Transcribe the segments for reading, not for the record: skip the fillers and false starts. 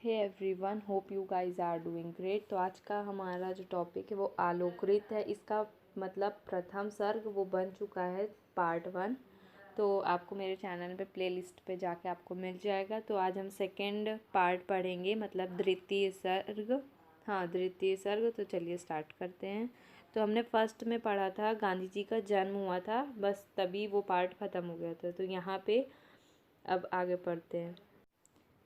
Hey everyone, hope you guys are doing great. तो आज का हमारा जो टॉपिक है वो आलोकृत है। इसका मतलब प्रथम सर्ग वो बन चुका है पार्ट 1। तो आपको मेरे चैनल पे प्लेलिस्ट पे जाके आपको मिल जाएगा। तो आज हम सेकंड पार्ट पढ़ेंगे, मतलब द्वितीय सर्ग। हाँ, द्वितीय सर्ग। तो चलिए स्टार्ट करते हैं। तो हमने फर्स्ट में पढ़ा था गांधी जी का जन्म हुआ था, बस तभी वो पार्ट ख़त्म हो गया था। तो यहाँ पे अब आगे पढ़ते हैं।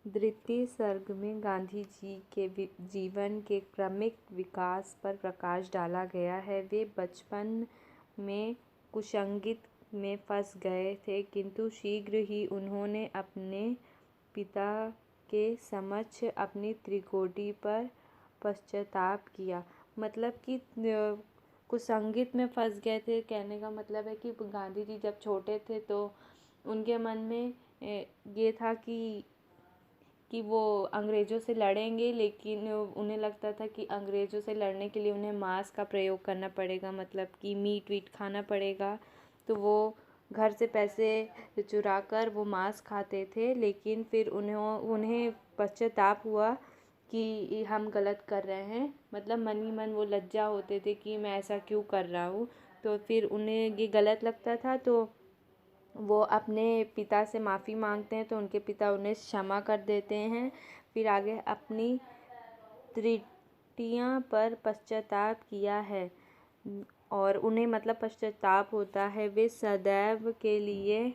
द्वितीय सर्ग में गांधी जी के जीवन के क्रमिक विकास पर प्रकाश डाला गया है। वे बचपन में कुसंगत में फंस गए थे, किंतु शीघ्र ही उन्होंने अपने पिता के समक्ष अपनी त्रिकोटी पर पश्चाताप किया। मतलब कि कुसंगत में फंस गए थे, कहने का मतलब है कि गांधी जी जब छोटे थे तो उनके मन में ये था कि वो अंग्रेज़ों से लड़ेंगे, लेकिन उन्हें लगता था कि अंग्रेज़ों से लड़ने के लिए उन्हें मांस का प्रयोग करना पड़ेगा, मतलब कि मीट वीट खाना पड़ेगा। तो वो घर से पैसे चुरा कर वो मांस खाते थे, लेकिन फिर उन्हें पश्चाताप हुआ कि हम गलत कर रहे हैं। मतलब मन ही मन वो लज्जा होते थे कि मैं ऐसा क्यों कर रहा हूँ। तो फिर उन्हें ये गलत लगता था, तो वो अपने पिता से माफ़ी मांगते हैं। तो उनके पिता उन्हें क्षमा कर देते हैं। फिर आगे अपनी त्रुटियों पर पश्चाताप किया है और उन्हें मतलब पश्चाताप होता है। वे सदैव के लिए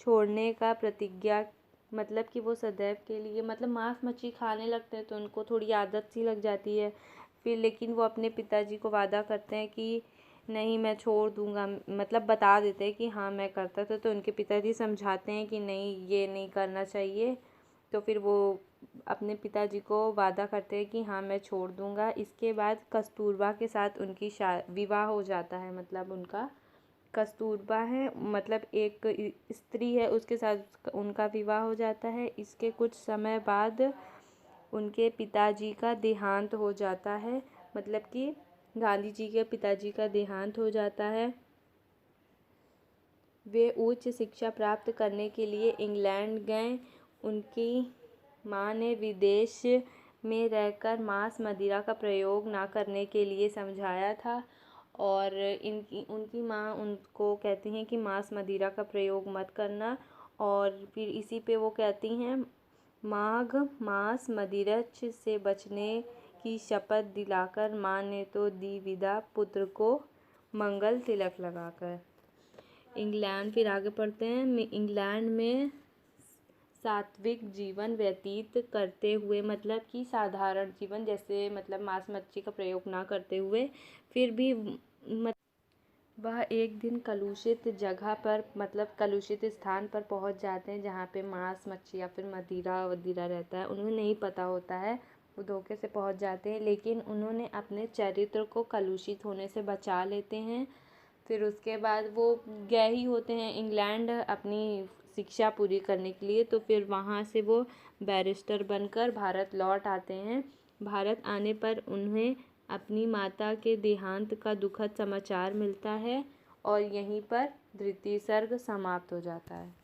छोड़ने का प्रतिज्ञा, मतलब कि वो सदैव के लिए मतलब मांस मच्छी खाने लगते हैं तो उनको थोड़ी आदत सी लग जाती है। फिर लेकिन वो अपने पिताजी को वादा करते हैं कि नहीं, मैं छोड़ दूंगा, मतलब बता देते हैं कि हाँ मैं करता था। तो उनके पिताजी समझाते हैं कि नहीं, ये नहीं करना चाहिए। तो फिर वो अपने पिताजी को वादा करते हैं कि हाँ मैं छोड़ दूंगा। इसके बाद कस्तूरबा के साथ उनकी विवाह हो जाता है। मतलब उनका कस्तूरबा है, मतलब एक स्त्री है, उसके साथ उनका विवाह हो जाता है। इसके कुछ समय बाद उनके पिताजी का देहांत हो जाता है, मतलब कि गांधी जी के पिताजी का देहांत हो जाता है। वे उच्च शिक्षा प्राप्त करने के लिए इंग्लैंड गए। उनकी माँ ने विदेश में रहकर मांस मदिरा का प्रयोग ना करने के लिए समझाया था, और उनकी माँ उनको कहती हैं कि मांस मदिरा का प्रयोग मत करना। और फिर इसी पे वो कहती हैं, माघ मांस मदिरच से बचने की शपथ दिलाकर माँ ने तो दी विदा पुत्र को मंगल तिलक लगाकर। इंग्लैंड, फिर आगे पढ़ते हैं। इंग्लैंड में सात्विक जीवन व्यतीत करते हुए, मतलब कि साधारण जीवन, जैसे मतलब मांस मच्छी का प्रयोग ना करते हुए, फिर भी वह एक दिन कलुषित जगह पर, मतलब कलुषित स्थान पर पहुंच जाते हैं जहाँ पे मांस मच्छी या फिर मदिरा वदिरा रहता है। उन्हें नहीं पता होता है, वो धोखे से पहुंच जाते हैं, लेकिन उन्होंने अपने चरित्र को कलुषित होने से बचा लेते हैं। फिर उसके बाद वो गए ही होते हैं इंग्लैंड अपनी शिक्षा पूरी करने के लिए। तो फिर वहाँ से वो बैरिस्टर बनकर भारत लौट आते हैं। भारत आने पर उन्हें अपनी माता के देहांत का दुखद समाचार मिलता है, और यहीं पर द्वितीय सर्ग समाप्त हो जाता है।